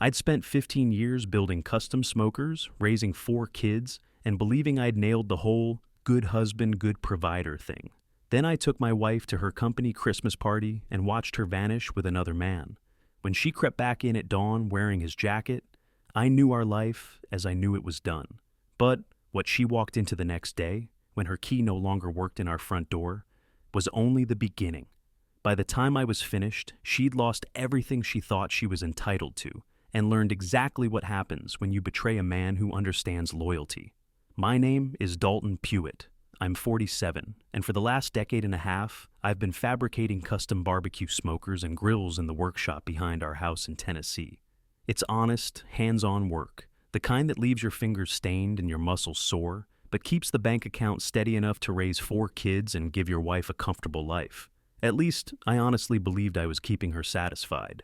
I'd spent 15 years building custom smokers, raising 4 kids, and believing I'd nailed the whole good husband, good provider thing. Then I took my wife to her company Christmas party and watched her vanish with another man. When she crept back in at dawn wearing his jacket, I knew our life as I knew it was done. But what she walked into the next day, when her key no longer worked in our front door, was only the beginning. By the time I was finished, she'd lost everything she thought she was entitled to and learned exactly what happens when you betray a man who understands loyalty. My name is Dalton Pewitt. I'm 47, and for the last decade and a half, I've been fabricating custom barbecue smokers and grills in the workshop behind our house in Tennessee. It's honest, hands-on work, the kind that leaves your fingers stained and your muscles sore, but keeps the bank account steady enough to raise 4 kids and give your wife a comfortable life. At least, I honestly believed I was keeping her satisfied.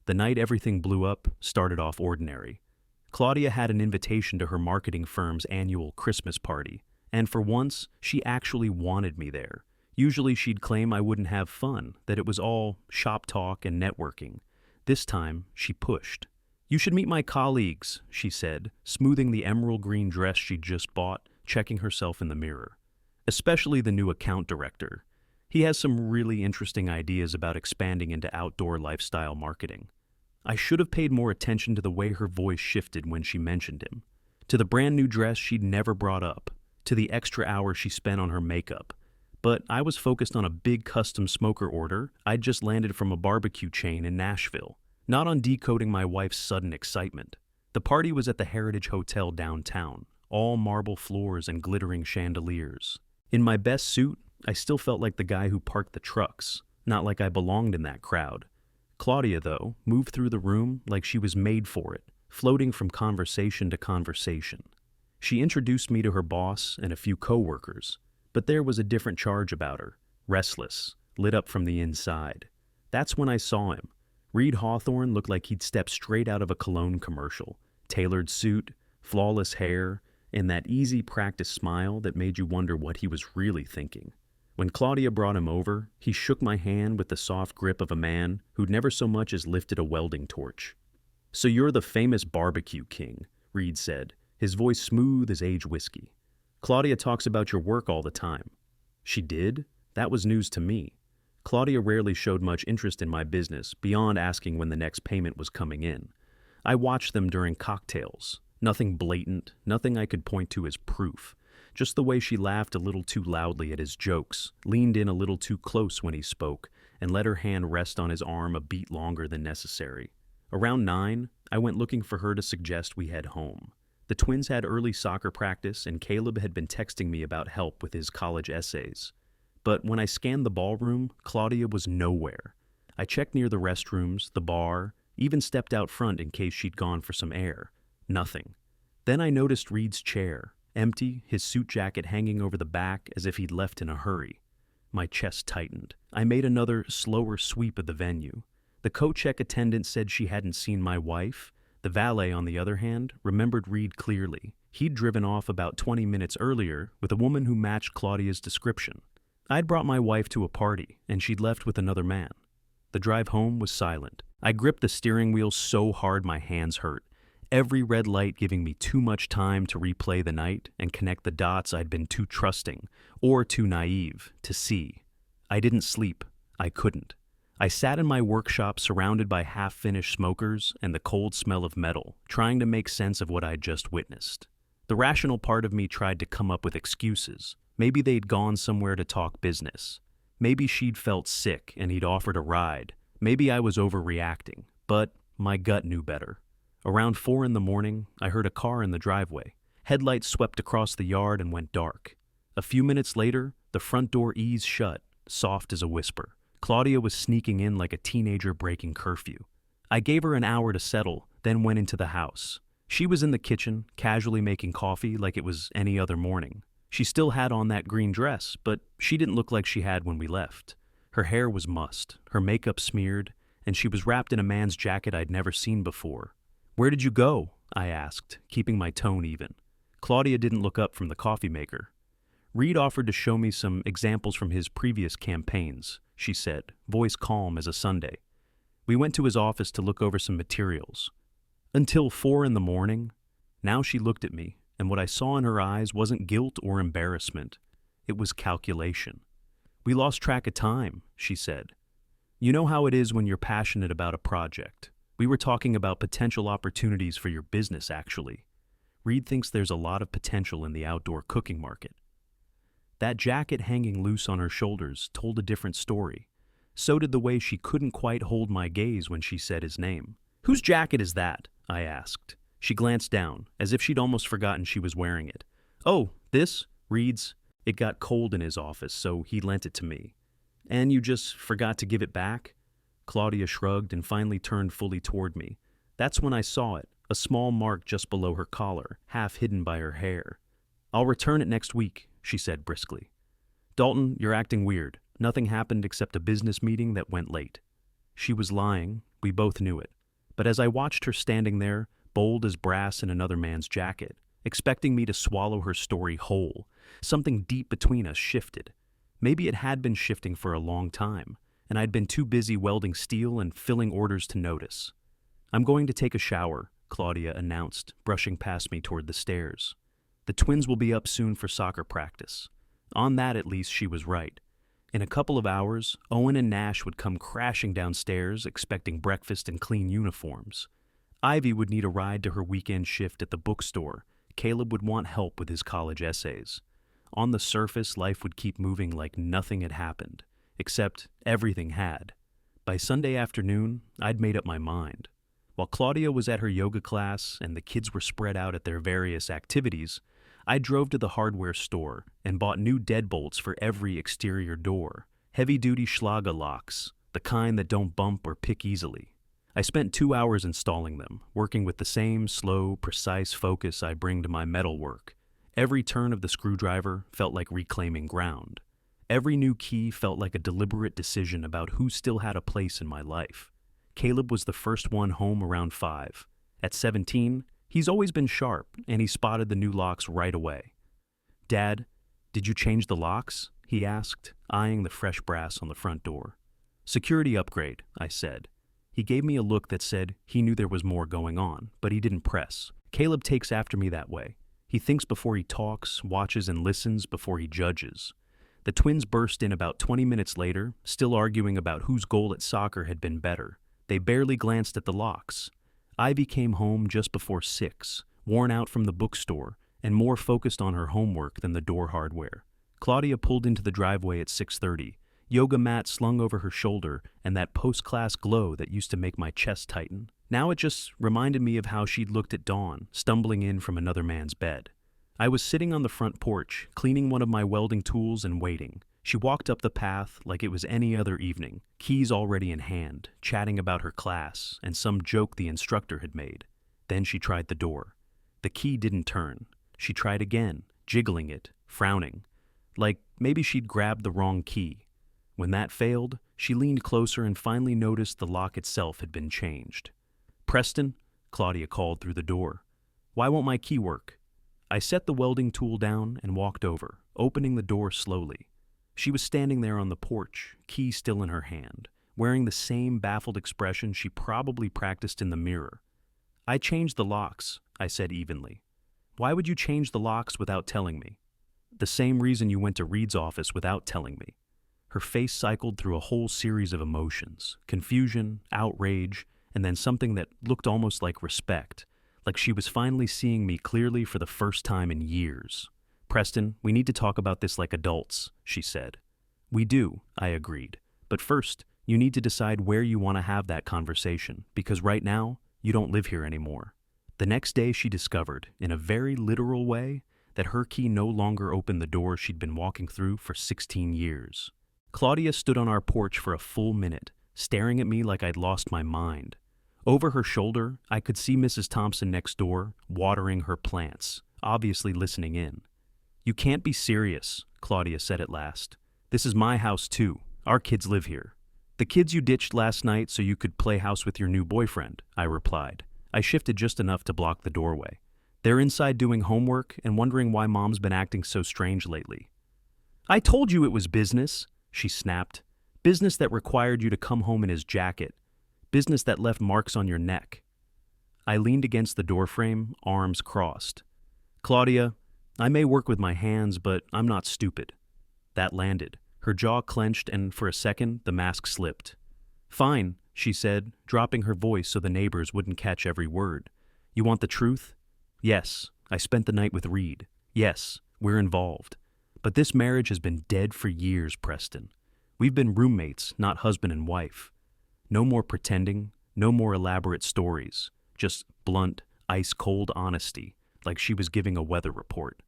The night everything blew up started off ordinary. Claudia had an invitation to her marketing firm's annual Christmas party, and for once, she actually wanted me there. Usually she'd claim I wouldn't have fun, that it was all shop talk and networking. This time, she pushed. "You should meet my colleagues," she said, smoothing the emerald green dress she'd just bought, checking herself in the mirror. "Especially the new account director. He has some really interesting ideas about expanding into outdoor lifestyle marketing." I should have paid more attention to the way her voice shifted when she mentioned him, to the brand new dress she'd never brought up, to the extra hours she spent on her makeup. But I was focused on a big custom smoker order I'd just landed from a barbecue chain in Nashville, not on decoding my wife's sudden excitement. The party was at the Heritage Hotel downtown, all marble floors and glittering chandeliers. In my best suit, I still felt like the guy who parked the trucks, not like I belonged in that crowd. Claudia, though, moved through the room like she was made for it, floating from conversation to conversation. She introduced me to her boss and a few coworkers, but there was a different charge about her, restless, lit up from the inside. That's when I saw him. Reed Hawthorne looked like he'd stepped straight out of a cologne commercial. Tailored suit, flawless hair, and that easy practice smile that made you wonder what he was really thinking. When Claudia brought him over, he shook my hand with the soft grip of a man who'd never so much as lifted a welding torch. "So you're the famous barbecue king," Reed said, his voice smooth as aged whiskey. "Claudia talks about your work all the time." She did? That was news to me. Claudia rarely showed much interest in my business beyond asking when the next payment was coming in. I watched them during cocktails. Nothing blatant, nothing I could point to as proof. Just the way she laughed a little too loudly at his jokes, leaned in a little too close when he spoke, and let her hand rest on his arm a beat longer than necessary. Around 9, I went looking for her to suggest we head home. The twins had early soccer practice, and Caleb had been texting me about help with his college essays. But when I scanned the ballroom, Claudia was nowhere. I checked near the restrooms, the bar, even stepped out front in case she'd gone for some air. Nothing. Then I noticed Reed's chair, empty, his suit jacket hanging over the back as if he'd left in a hurry. My chest tightened. I made another, slower sweep of the venue. The coat check attendant said she hadn't seen my wife. The valet, on the other hand, remembered Reed clearly. He'd driven off about 20 minutes earlier with a woman who matched Claudia's description. I'd brought my wife to a party, and she'd left with another man. The drive home was silent. I gripped the steering wheel so hard my hands hurt, every red light giving me too much time to replay the night and connect the dots I'd been too trusting, or too naive, to see. I didn't sleep. I couldn't. I sat in my workshop surrounded by half-finished smokers and the cold smell of metal, trying to make sense of what I'd just witnessed. The rational part of me tried to come up with excuses. Maybe they'd gone somewhere to talk business. Maybe she'd felt sick and he'd offered a ride. Maybe I was overreacting, but my gut knew better. Around 4 in the morning, I heard a car in the driveway. Headlights swept across the yard and went dark. A few minutes later, the front door eased shut, soft as a whisper. Claudia was sneaking in like a teenager breaking curfew. I gave her an hour to settle, then went into the house. She was in the kitchen, casually making coffee like it was any other morning. She still had on that green dress, but she didn't look like she had when we left. Her hair was mussed, her makeup smeared, and she was wrapped in a man's jacket I'd never seen before. "Where did you go?" I asked, keeping my tone even. Claudia didn't look up from the coffee maker. "Reed offered to show me some examples from his previous campaigns," she said, voice calm as a Sunday. "We went to his office to look over some materials." Until 4 in the morning. Now she looked at me, and what I saw in her eyes wasn't guilt or embarrassment. It was calculation. We lost track of time, she said. You know how it is when you're passionate about a project. We were talking about potential opportunities for your business, actually. Reed thinks there's a lot of potential in the outdoor cooking market. That jacket hanging loose on her shoulders told a different story. So did the way she couldn't quite hold my gaze when she said his name. Whose jacket is that? I asked. She glanced down, as if she'd almost forgotten she was wearing it. Oh, this? Reed's. It got cold in his office, so he lent it to me. And you just forgot to give it back? Claudia shrugged and finally turned fully toward me. That's when I saw it, a small mark just below her collar, half hidden by her hair. I'll return it next week, she said briskly. Dalton, you're acting weird. Nothing happened except a business meeting that went late. She was lying, we both knew it. But as I watched her standing there, bold as brass in another man's jacket, expecting me to swallow her story whole, something deep between us shifted. Maybe it had been shifting for a long time, and I'd been too busy welding steel and filling orders to notice. I'm going to take a shower, Claudia announced, brushing past me toward the stairs. The twins will be up soon for soccer practice. On that, at least, she was right. In a couple of hours, Owen and Nash would come crashing downstairs, expecting breakfast and clean uniforms. Ivy would need a ride to her weekend shift at the bookstore. Caleb would want help with his college essays. On the surface, life would keep moving like nothing had happened, except everything had. By Sunday afternoon, I'd made up my mind. While Claudia was at her yoga class and the kids were spread out at their various activities, I drove to the hardware store and bought new deadbolts for every exterior door, heavy-duty Schlager locks, the kind that don't bump or pick easily. I spent 2 hours installing them, working with the same slow, precise focus I bring to my metalwork. Every turn of the screwdriver felt like reclaiming ground. Every new key felt like a deliberate decision about who still had a place in my life. Caleb was the first one home around 5. At 17, he's always been sharp, and he spotted the new locks right away. Dad, did you change the locks? He asked, eyeing the fresh brass on the front door. Security upgrade, I said. He gave me a look that said he knew there was more going on, but he didn't press. Caleb takes after me that way. He thinks before he talks, watches and listens before he judges. The twins burst in about 20 minutes later, still arguing about whose goal at soccer had been better. They barely glanced at the locks. Ivy came home just before 6, worn out from the bookstore and more focused on her homework than the door hardware. Claudia pulled into the driveway at 6:30, yoga mat slung over her shoulder and that post-class glow that used to make my chest tighten. Now it just reminded me of how she'd looked at Dawn, stumbling in from another man's bed. I was sitting on the front porch, cleaning one of my welding tools and waiting. She walked up the path like it was any other evening, keys already in hand, chatting about her class and some joke the instructor had made. Then she tried the door. The key didn't turn. She tried again, jiggling it, frowning, like maybe she'd grabbed the wrong key. When that failed, she leaned closer and finally noticed the lock itself had been changed. Preston, Claudia called through the door. Why won't my key work? I set the welding tool down and walked over, opening the door slowly. She was standing there on the porch, key still in her hand, wearing the same baffled expression she probably practiced in the mirror. I changed the locks, I said evenly. Why would you change the locks without telling me? The same reason you went to Reed's office without telling me. Her face cycled through a whole series of emotions, confusion, outrage, and then something that looked almost like respect, like she was finally seeing me clearly for the first time in years. Preston, we need to talk about this like adults, she said. We do, I agreed. But first, you need to decide where you want to have that conversation, because right now, you don't live here anymore. The next day she discovered, in a very literal way, that her key no longer opened the door she'd been walking through for 16 years. Claudia stood on our porch for a full minute, staring at me like I'd lost my mind. Over her shoulder, I could see Mrs. Thompson next door, watering her plants, obviously listening in. You can't be serious, Claudia said at last. This is my house too. Our kids live here. The kids you ditched last night so you could play house with your new boyfriend, I replied. I shifted just enough to block the doorway. They're inside doing homework and wondering why Mom's been acting so strange lately. I told you it was business, she snapped. Business that required you to come home in his jacket. Business that left marks on your neck. I leaned against the doorframe, arms crossed. Claudia, I may work with my hands, but I'm not stupid. That landed. Her jaw clenched, and for a second, the mask slipped. Fine, she said, dropping her voice so the neighbors wouldn't catch every word. You want the truth? Yes, I spent the night with Reed. Yes, we're involved. But this marriage has been dead for years, Preston. We've been roommates, not husband and wife. No more pretending, no more elaborate stories, just blunt, ice-cold honesty, like she was giving a weather report.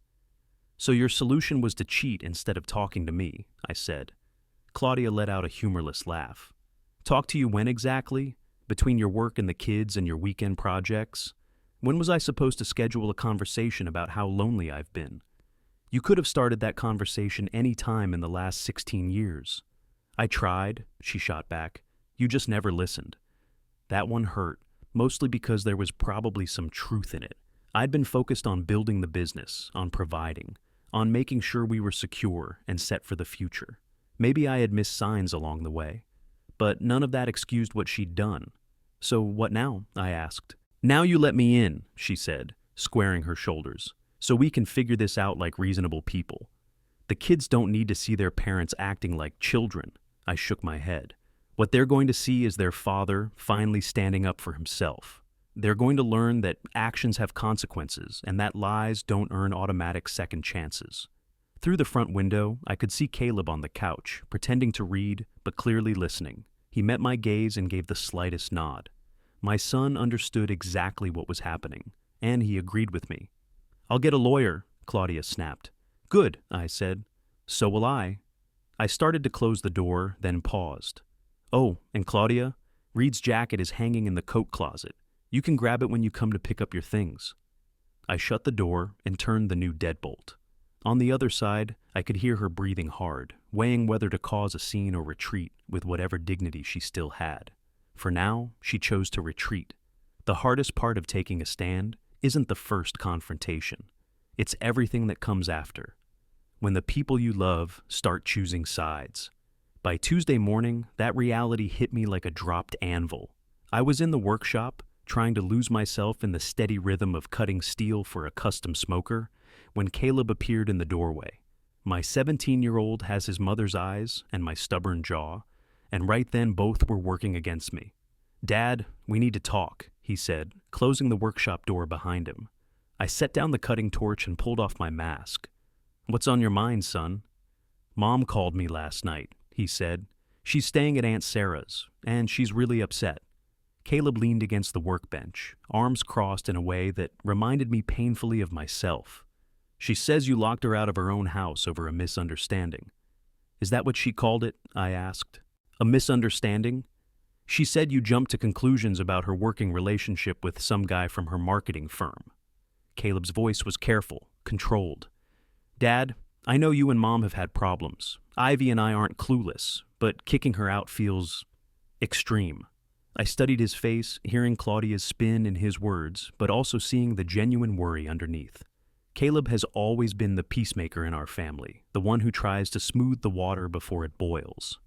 So your solution was to cheat instead of talking to me, I said. Claudia let out a humorless laugh. Talk to you when exactly? Between your work and the kids and your weekend projects? When was I supposed to schedule a conversation about how lonely I've been? You could have started that conversation any time in the last 16 years. I tried, she shot back. You just never listened. That one hurt, mostly because there was probably some truth in it. I'd been focused on building the business, on providing, on making sure we were secure and set for the future. Maybe I had missed signs along the way. But none of that excused what she'd done. So what now? I asked. Now you let me in, she said, squaring her shoulders, so we can figure this out like reasonable people. The kids don't need to see their parents acting like children. I shook my head. What they're going to see is their father finally standing up for himself. They're going to learn that actions have consequences and that lies don't earn automatic second chances. Through the front window, I could see Caleb on the couch, pretending to read, but clearly listening. He met my gaze and gave the slightest nod. My son understood exactly what was happening, and he agreed with me. I'll get a lawyer, Claudia snapped. Good, I said. So will I. I started to close the door, then paused. Oh, and Claudia, Reed's jacket is hanging in the coat closet. You can grab it when you come to pick up your things. I shut the door and turned the new deadbolt. On the other side, I could hear her breathing hard, weighing whether to cause a scene or retreat with whatever dignity she still had. For now, she chose to retreat. The hardest part of taking a stand isn't the first confrontation. It's everything that comes after. When the people you love start choosing sides. By Tuesday morning, that reality hit me like a dropped anvil. I was in the workshop, trying to lose myself in the steady rhythm of cutting steel for a custom smoker, when Caleb appeared in the doorway. My 17-year-old has his mother's eyes and my stubborn jaw, and right then both were working against me. Dad, we need to talk, he said, closing the workshop door behind him. I set down the cutting torch and pulled off my mask. What's on your mind, son? Mom called me last night, he said. She's staying at Aunt Sarah's, and she's really upset. Caleb leaned against the workbench, arms crossed in a way that reminded me painfully of myself. She says you locked her out of her own house over a misunderstanding. Is that what she called it? I asked. A misunderstanding? She said you jumped to conclusions about her working relationship with some guy from her marketing firm. Caleb's voice was careful, controlled. Dad, I know you and Mom have had problems. Ivy and I aren't clueless, but kicking her out feels extreme. I studied his face, hearing Claudia's spin in his words, but also seeing the genuine worry underneath. Caleb has always been the peacemaker in our family, the one who tries to smooth the water before it boils.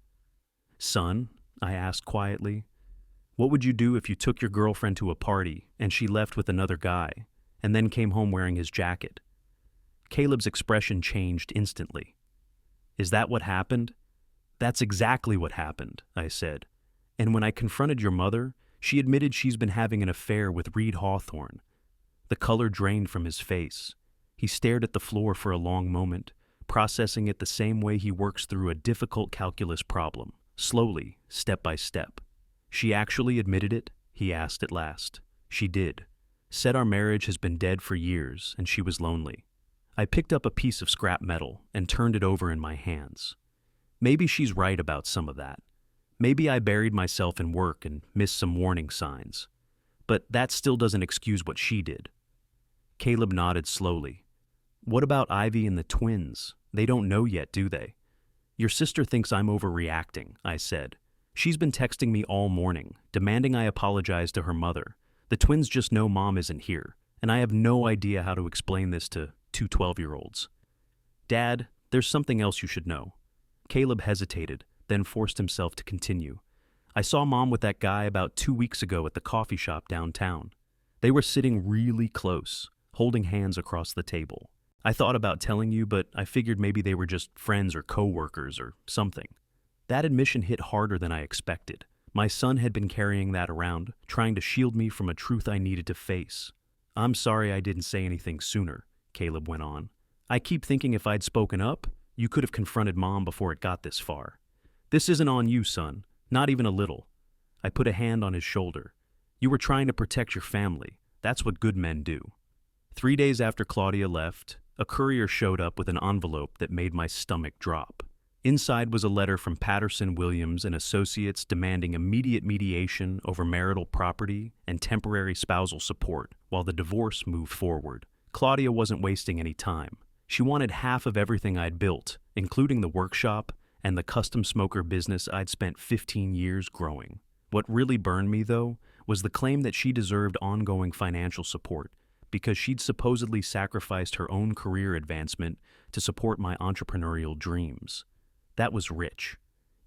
Son, I asked quietly, what would you do if you took your girlfriend to a party and she left with another guy, and then came home wearing his jacket? Caleb's expression changed instantly. Is that what happened? That's exactly what happened, I said. And when I confronted your mother, she admitted she's been having an affair with Reed Hawthorne. The color drained from his face. He stared at the floor for a long moment, processing it the same way he works through a difficult calculus problem, slowly, step by step. She actually admitted it? He asked at last. She did. Said our marriage has been dead for years, and she was lonely. I picked up a piece of scrap metal and turned it over in my hands. Maybe she's right about some of that. Maybe I buried myself in work and missed some warning signs. But that still doesn't excuse what she did. Caleb nodded slowly. What about Ivy and the twins? They don't know yet, do they? Your sister thinks I'm overreacting, I said. She's been texting me all morning, demanding I apologize to her mother. The twins just know Mom isn't here, and I have no idea how to explain this to two 12-year-olds. Dad, there's something else you should know. Caleb hesitated, then forced himself to continue. I saw Mom with that guy about 2 weeks ago at the coffee shop downtown. They were sitting really close, holding hands across the table. I thought about telling you, but I figured maybe they were just friends or coworkers or something. That admission hit harder than I expected. My son had been carrying that around, trying to shield me from a truth I needed to face. I'm sorry I didn't say anything sooner, Caleb went on. I keep thinking if I'd spoken up, you could have confronted Mom before it got this far. This isn't on you, son. Not even a little. I put a hand on his shoulder. You were trying to protect your family. That's what good men do. 3 days after Claudia left, a courier showed up with an envelope that made my stomach drop. Inside was a letter from Patterson, Williams and Associates demanding immediate mediation over marital property and temporary spousal support while the divorce moved forward. Claudia wasn't wasting any time. She wanted half of everything I'd built, including the workshop and the custom smoker business I'd spent 15 years growing. What really burned me, though, was the claim that she deserved ongoing financial support because she'd supposedly sacrificed her own career advancement to support my entrepreneurial dreams. That was rich.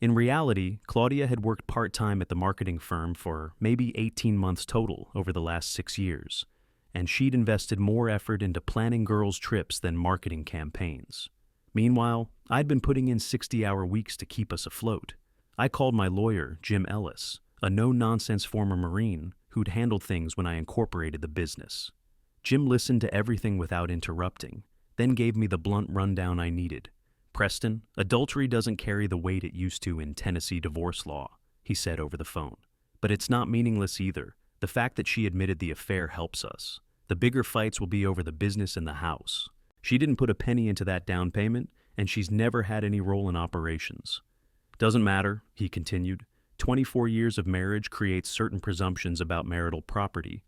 In reality, Claudia had worked part-time at the marketing firm for maybe 18 months total over the last 6 years, and she'd invested more effort into planning girls' trips than marketing campaigns. Meanwhile, I'd been putting in 60-hour weeks to keep us afloat. I called my lawyer, Jim Ellis, a no-nonsense former Marine who'd handled things when I incorporated the business. Jim listened to everything without interrupting, then gave me the blunt rundown I needed. Preston, adultery doesn't carry the weight it used to in Tennessee divorce law, he said over the phone. But it's not meaningless either. The fact that she admitted the affair helps us. The bigger fights will be over the business and the house. She didn't put a penny into that down payment, and she's never had any role in operations. Doesn't matter, he continued. 24 years of marriage creates certain presumptions about marital property.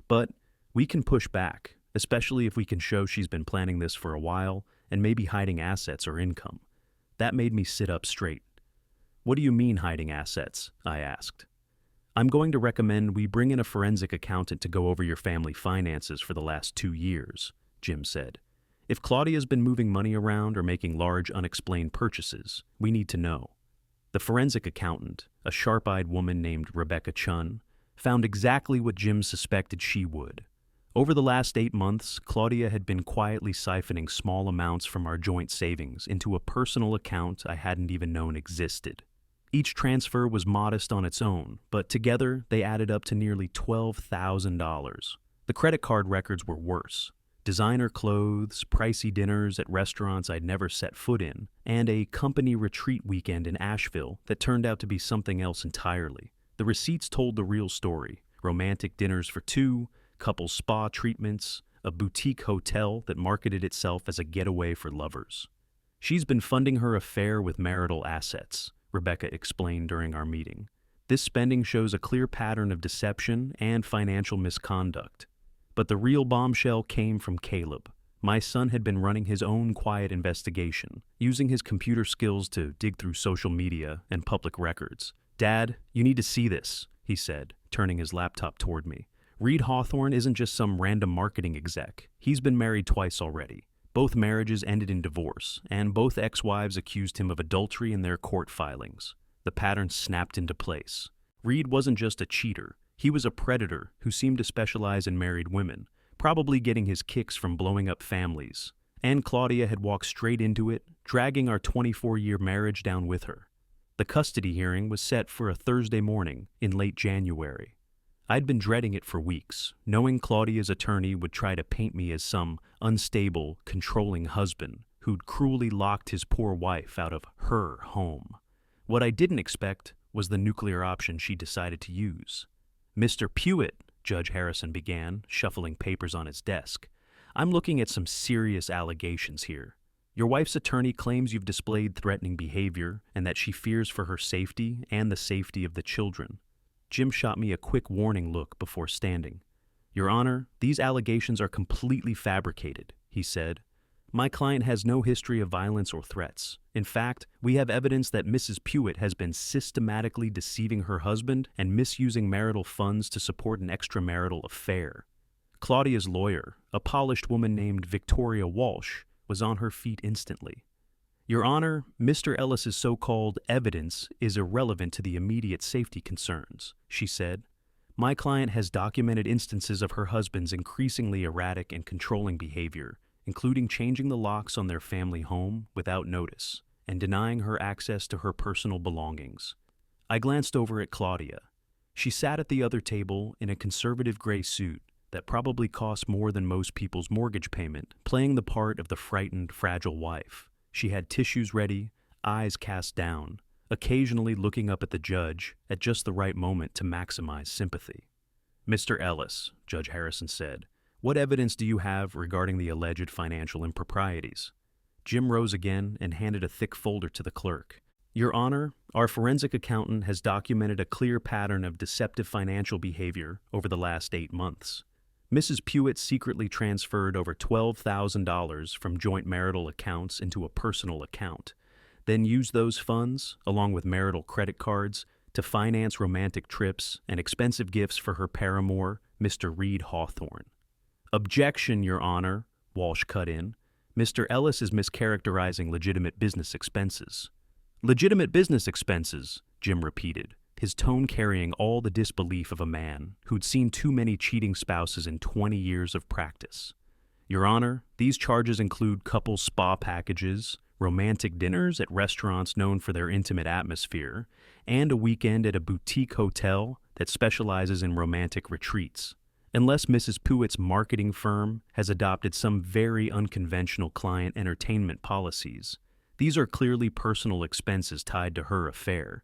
But we can push back, especially if we can show she's been planning this for a while and maybe hiding assets or income. That made me sit up straight. What do you mean hiding assets? I asked. I'm going to recommend we bring in a forensic accountant to go over your family finances for the last 2 years, Jim said. If Claudia's been moving money around or making large unexplained purchases, we need to know. The forensic accountant, a sharp-eyed woman named Rebecca Chun, found exactly what Jim suspected she would. Over the last 8 months, Claudia had been quietly siphoning small amounts from our joint savings into a personal account I hadn't even known existed. Each transfer was modest on its own, but together they added up to nearly $12,000. The credit card records were worse. Designer clothes, pricey dinners at restaurants I'd never set foot in, and a company retreat weekend in Asheville that turned out to be something else entirely. The receipts told the real story: romantic dinners for two, couple spa treatments, a boutique hotel that marketed itself as a getaway for lovers. She's been funding her affair with marital assets, Rebecca explained during our meeting. This spending shows a clear pattern of deception and financial misconduct. But the real bombshell came from Caleb. My son had been running his own quiet investigation, using his computer skills to dig through social media and public records. Dad, you need to see this, he said, turning his laptop toward me. Reed Hawthorne isn't just some random marketing exec. He's been married twice already. Both marriages ended in divorce, and both ex-wives accused him of adultery in their court filings. The pattern snapped into place. Reed wasn't just a cheater. He was a predator who seemed to specialize in married women, probably getting his kicks from blowing up families. And Claudia had walked straight into it, dragging our 24-year marriage down with her. The custody hearing was set for a Thursday morning in late January. I'd been dreading it for weeks, knowing Claudia's attorney would try to paint me as some unstable, controlling husband who'd cruelly locked his poor wife out of her home. What I didn't expect was the nuclear option she decided to use. Mr. Pewitt, Judge Harrison began, shuffling papers on his desk. I'm looking at some serious allegations here. Your wife's attorney claims you've displayed threatening behavior and that she fears for her safety and the safety of the children. Jim shot me a quick warning look before standing. Your Honor, these allegations are completely fabricated, he said. My client has no history of violence or threats. In fact, we have evidence that Mrs. Pewitt has been systematically deceiving her husband and misusing marital funds to support an extramarital affair. Claudia's lawyer, a polished woman named Victoria Walsh, was on her feet instantly. Your Honor, Mr. Ellis's so-called evidence is irrelevant to the immediate safety concerns, she said. My client has documented instances of her husband's increasingly erratic and controlling behavior, including changing the locks on their family home without notice and denying her access to her personal belongings. I glanced over at Claudia. She sat at the other table in a conservative gray suit that probably cost more than most people's mortgage payment, playing the part of the frightened, fragile wife. She had tissues ready, eyes cast down, occasionally looking up at the judge at just the right moment to maximize sympathy. "Mr. Ellis," Judge Harrison said, "what evidence do you have regarding the alleged financial improprieties?" Jim rose again and handed a thick folder to the clerk. "Your Honor, our forensic accountant has documented a clear pattern of deceptive financial behavior over the last 8 months. Mrs. Pewitt secretly transferred over $12,000 from joint marital accounts into a personal account, then used those funds, along with marital credit cards, to finance romantic trips and expensive gifts for her paramour, Mr. Reed Hawthorne." "Objection, Your Honor," Walsh cut in. "Mr. Ellis is mischaracterizing legitimate business expenses." "Legitimate business expenses," Jim repeated, his tone carrying all the disbelief of a man who'd seen too many cheating spouses in 20 years of practice. "Your Honor, these charges include couple spa packages, romantic dinners at restaurants known for their intimate atmosphere, and a weekend at a boutique hotel that specializes in romantic retreats. Unless Mrs. Pewitt's marketing firm has adopted some very unconventional client entertainment policies, these are clearly personal expenses tied to her affair."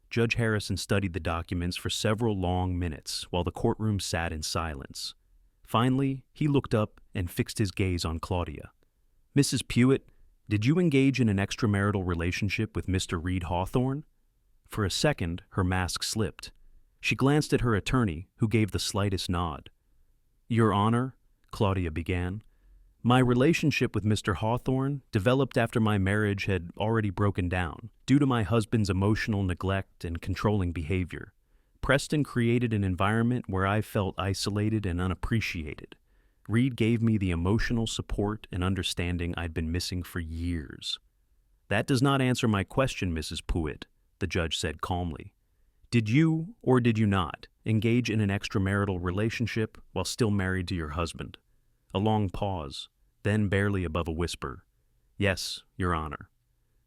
Judge Harrison studied the documents for several long minutes while the courtroom sat in silence. Finally, he looked up and fixed his gaze on Claudia. "Mrs. Pewitt, did you engage in an extramarital relationship with Mr. Reed Hawthorne?" For a second, her mask slipped. She glanced at her attorney, who gave the slightest nod. "Your Honor," Claudia began, "my relationship with Mr. Hawthorne developed after my marriage had already broken down, due to my husband's emotional neglect and controlling behavior. Preston created an environment where I felt isolated and unappreciated. Reed gave me the emotional support and understanding I'd been missing for years." "That does not answer my question, Mrs. Pewitt," the judge said calmly. "Did you, or did you not, engage in an extramarital relationship while still married to your husband?" A long pause, then barely above a whisper. "Yes, Your Honor."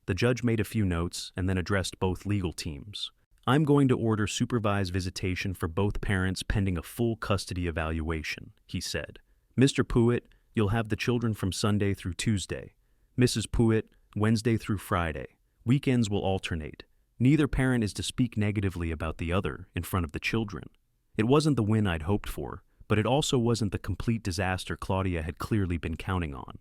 The judge made a few notes and then addressed both legal teams. "I'm going to order supervised visitation for both parents pending a full custody evaluation," he said. "Mr. Pewitt, you'll have the children from Sunday through Tuesday. Mrs. Pewitt, Wednesday through Friday. Weekends will alternate. Neither parent is to speak negatively about the other in front of the children." It wasn't the win I'd hoped for, but it also wasn't the complete disaster Claudia had clearly been counting on.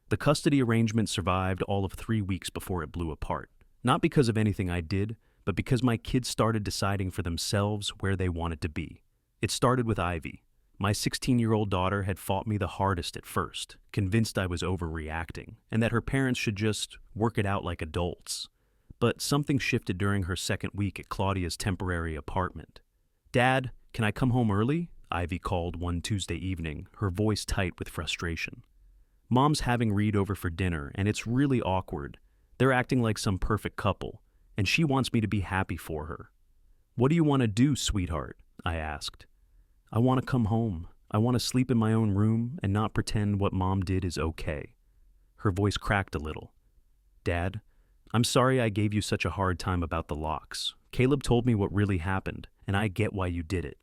The custody arrangement survived all of 3 weeks before it blew apart. Not because of anything I did, but because my kids started deciding for themselves where they wanted to be. It started with Ivy. My 16-year-old daughter had fought me the hardest at first, convinced I was overreacting, and that her parents should just work it out like adults. But something shifted during her second week at Claudia's temporary apartment. "Dad, can I come home early?" Ivy called one Tuesday evening, her voice tight with frustration. "Mom's having Reed over for dinner, and it's really awkward. They're acting like some perfect couple, and she wants me to be happy for her." "What do you want to do, sweetheart?" I asked. "I want to come home. I want to sleep in my own room and not pretend what Mom did is okay." Her voice cracked a little. "Dad, I'm sorry I gave you such a hard time about the locks. Caleb told me what really happened, and I get why you did it."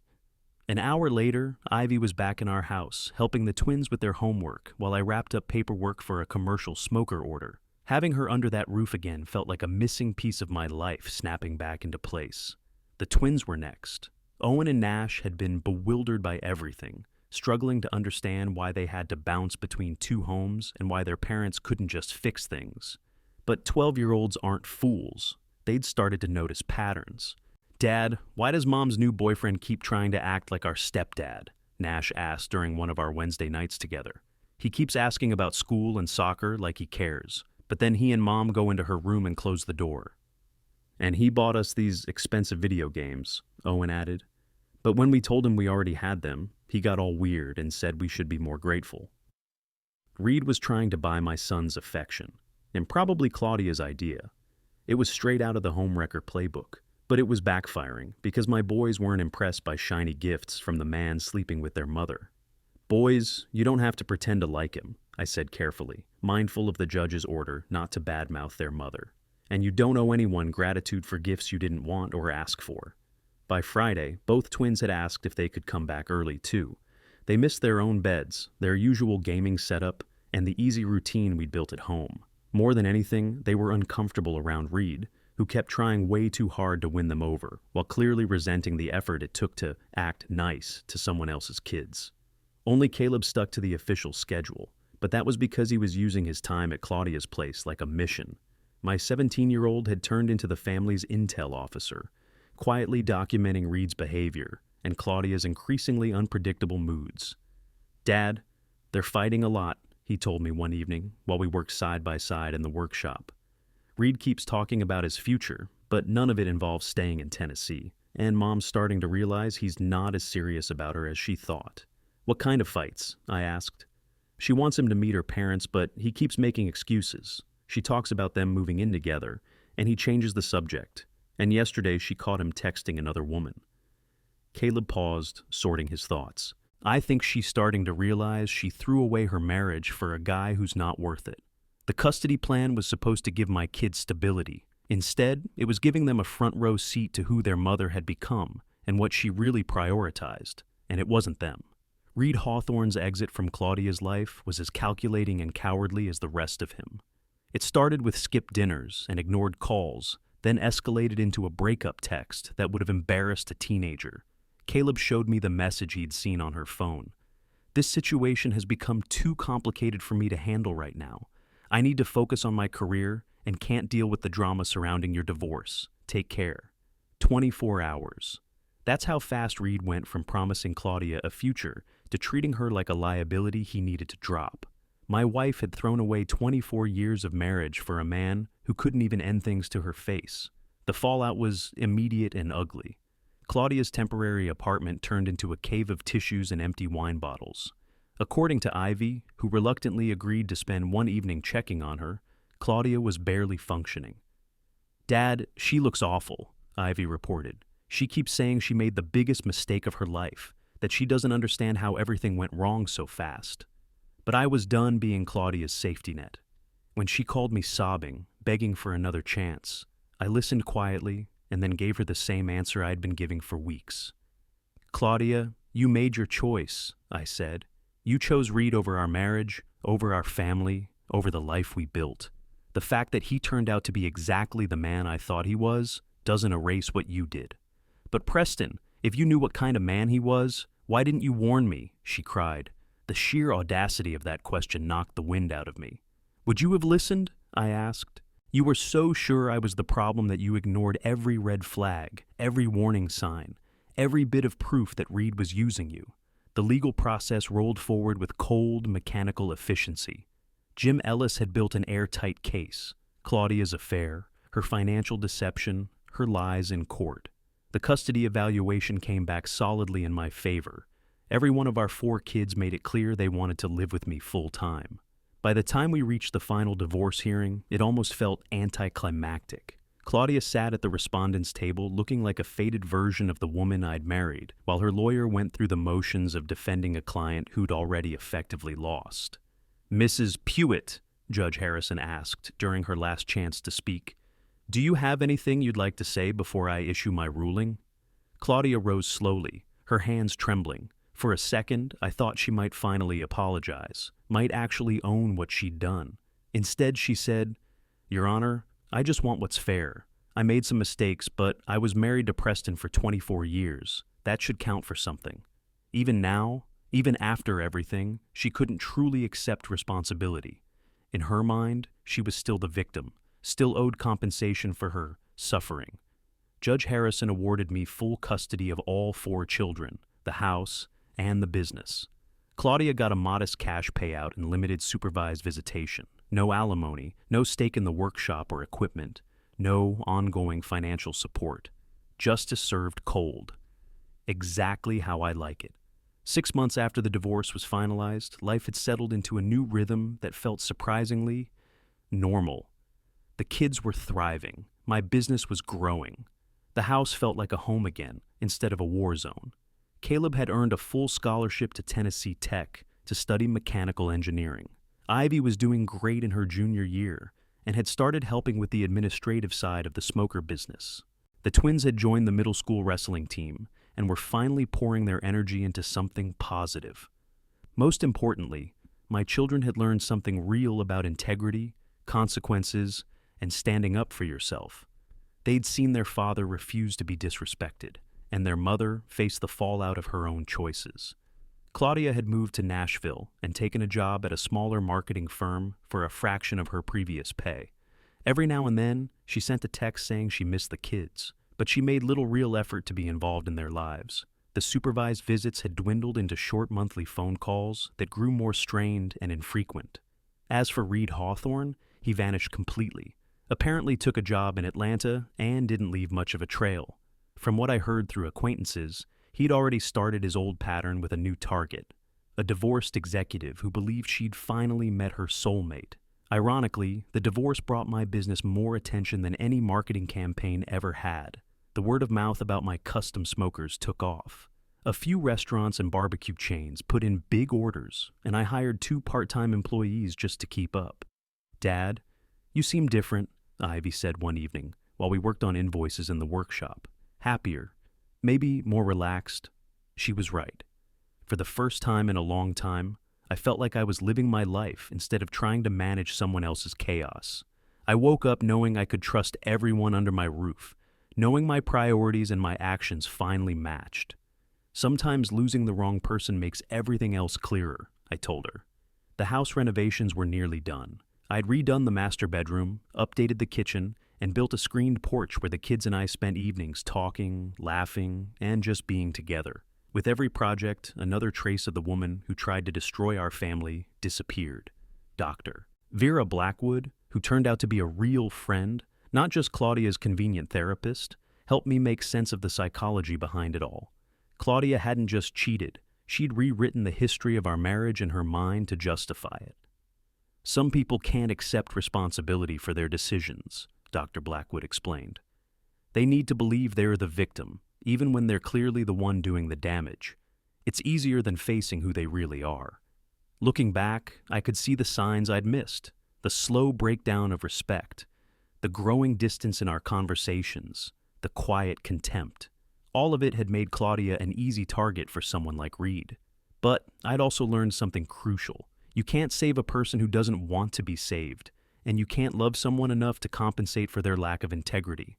An hour later, Ivy was back in our house, helping the twins with their homework while I wrapped up paperwork for a commercial smoker order. Having her under that roof again felt like a missing piece of my life snapping back into place. The twins were next. Owen and Nash had been bewildered by everything, struggling to understand why they had to bounce between 2 homes and why their parents couldn't just fix things. But 12-year-olds aren't fools. They'd started to notice patterns. "Dad, why does Mom's new boyfriend keep trying to act like our stepdad?" Nash asked during one of our Wednesday nights together. "He keeps asking about school and soccer like he cares, but then he and Mom go into her room and close the door." "And he bought us these expensive video games," Owen added. "But when we told him we already had them, he got all weird and said we should be more grateful." Reed was trying to buy my son's affection, and probably Claudia's idea. It was straight out of the homewrecker playbook. But it was backfiring because my boys weren't impressed by shiny gifts from the man sleeping with their mother. "Boys, you don't have to pretend to like him," I said carefully, mindful of the judge's order not to badmouth their mother. "And you don't owe anyone gratitude for gifts you didn't want or ask for." By Friday, both twins had asked if they could come back early too. They missed their own beds, their usual gaming setup, and the easy routine we'd built at home. More than anything, they were uncomfortable around Reed, who kept trying way too hard to win them over, while clearly resenting the effort it took to act nice to someone else's kids. Only Caleb stuck to the official schedule, but that was because he was using his time at Claudia's place like a mission. My 17-year-old had turned into the family's intel officer, quietly documenting Reed's behavior and Claudia's increasingly unpredictable moods. "Dad, they're fighting a lot," he told me one evening while we worked side by side in the workshop. "Reed keeps talking about his future, but none of it involves staying in Tennessee, and Mom's starting to realize he's not as serious about her as she thought." "What kind of fights?" I asked. "She wants him to meet her parents, but he keeps making excuses. She talks about them moving in together, and he changes the subject. And yesterday she caught him texting another woman." Caleb paused, sorting his thoughts. "I think she's starting to realize she threw away her marriage for a guy who's not worth it. The custody plan was supposed to give my kids stability. Instead, it was giving them a front-row seat to who their mother had become and what she really prioritized, and it wasn't them." Reed Hawthorne's exit from Claudia's life was as calculating and cowardly as the rest of him. It started with skipped dinners and ignored calls, then escalated into a breakup text that would have embarrassed a teenager. Caleb showed me the message he'd seen on her phone. "This situation has become too complicated for me to handle right now. I need to focus on my career and can't deal with the drama surrounding your divorce. Take care." 24 hours. That's how fast Reed went from promising Claudia a future to treating her like a liability he needed to drop. My wife had thrown away 24 years of marriage for a man who couldn't even end things to her face. The fallout was immediate and ugly. Claudia's temporary apartment turned into a cave of tissues and empty wine bottles. According to Ivy, who reluctantly agreed to spend one evening checking on her, Claudia was barely functioning. "Dad, she looks awful," Ivy reported. "She keeps saying she made the biggest mistake of her life, that she doesn't understand how everything went wrong so fast." But I was done being Claudia's safety net. When she called me sobbing, begging for another chance, I listened quietly and then gave her the same answer I'd been giving for weeks. "Claudia, you made your choice," I said. "You chose Reed over our marriage, over our family, over the life we built. The fact that he turned out to be exactly the man I thought he was doesn't erase what you did." "But Preston, if you knew what kind of man he was, why didn't you warn me?" she cried. The sheer audacity of that question knocked the wind out of me. "Would you have listened?" I asked. "You were so sure I was the problem that you ignored every red flag, every warning sign, every bit of proof that Reed was using you." The legal process rolled forward with cold, mechanical efficiency. Jim Ellis had built an airtight case: Claudia's affair, her financial deception, her lies in court. The custody evaluation came back solidly in my favor. Every one of our 4 kids made it clear they wanted to live with me full-time. By the time we reached the final divorce hearing, it almost felt anticlimactic. Claudia sat at the respondents' table looking like a faded version of the woman I'd married, while her lawyer went through the motions of defending a client who'd already effectively lost. "Mrs. Pewitt," Judge Harrison asked during her last chance to speak, "do you have anything you'd like to say before I issue my ruling?" Claudia rose slowly, her hands trembling. For a second, I thought she might finally apologize, might actually own what she'd done. Instead, she said, "Your Honor, I just want what's fair. I made some mistakes, but I was married to Preston for 24 years. That should count for something." Even now, even after everything, she couldn't truly accept responsibility. In her mind, she was still the victim, still owed compensation for her suffering. Judge Harrison awarded me full custody of all 4 children, the house, and the business. Claudia got a modest cash payout and limited supervised visitation. No alimony, no stake in the workshop or equipment, no ongoing financial support. Justice served cold. Exactly how I like it. 6 months after the divorce was finalized, life had settled into a new rhythm that felt surprisingly normal. The kids were thriving. My business was growing. The house felt like a home again, instead of a war zone. Caleb had earned a full scholarship to Tennessee Tech to study mechanical engineering. Ivy was doing great in her junior year and had started helping with the administrative side of the smoker business. The twins had joined the middle school wrestling team and were finally pouring their energy into something positive. Most importantly, my children had learned something real about integrity, consequences, and standing up for yourself. They'd seen their father refuse to be disrespected, and their mother face the fallout of her own choices. Claudia had moved to Nashville and taken a job at a smaller marketing firm for a fraction of her previous pay. Every now and then, she sent a text saying she missed the kids, but she made little real effort to be involved in their lives. The supervised visits had dwindled into short monthly phone calls that grew more strained and infrequent. As for Reed Hawthorne, he vanished completely, apparently took a job in Atlanta and didn't leave much of a trail. From what I heard through acquaintances, he'd already started his old pattern with a new target, a divorced executive who believed she'd finally met her soulmate. Ironically, the divorce brought my business more attention than any marketing campaign ever had. The word of mouth about my custom smokers took off. A few restaurants and barbecue chains put in big orders, and I hired 2 part-time employees just to keep up. "Dad, you seem different," Ivy said one evening while we worked on invoices in the workshop. "Happier. Maybe more relaxed." She was right. For the first time in a long time, I felt like I was living my life instead of trying to manage someone else's chaos. I woke up knowing I could trust everyone under my roof, knowing my priorities and my actions finally matched. "Sometimes losing the wrong person makes everything else clearer," I told her. The house renovations were nearly done. I'd redone the master bedroom, updated the kitchen, and built a screened porch where the kids and I spent evenings talking, laughing, and just being together. With every project, another trace of the woman who tried to destroy our family disappeared. Dr. Vera Blackwood, who turned out to be a real friend, not just Claudia's convenient therapist, helped me make sense of the psychology behind it all. Claudia hadn't just cheated, she'd rewritten the history of our marriage in her mind to justify it. "Some people can't accept responsibility for their decisions," Dr. Blackwood explained. "They need to believe they're the victim, even when they're clearly the one doing the damage. It's easier than facing who they really are." Looking back, I could see the signs I'd missed, the slow breakdown of respect, the growing distance in our conversations, the quiet contempt. All of it had made Claudia an easy target for someone like Reed. But I'd also learned something crucial. You can't save a person who doesn't want to be saved, and you can't love someone enough to compensate for their lack of integrity.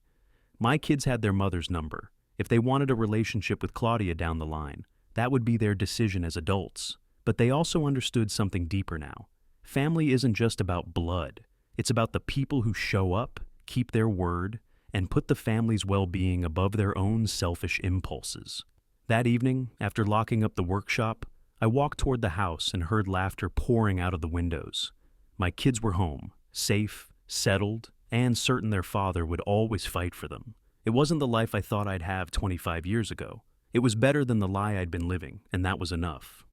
My kids had their mother's number. If they wanted a relationship with Claudia down the line, that would be their decision as adults. But they also understood something deeper now. Family isn't just about blood. It's about the people who show up, keep their word, and put the family's well-being above their own selfish impulses. That evening, after locking up the workshop, I walked toward the house and heard laughter pouring out of the windows. My kids were home, safe, settled, and certain their father would always fight for them. It wasn't the life I thought I'd have 25 years ago. It was better than the lie I'd been living, and that was enough.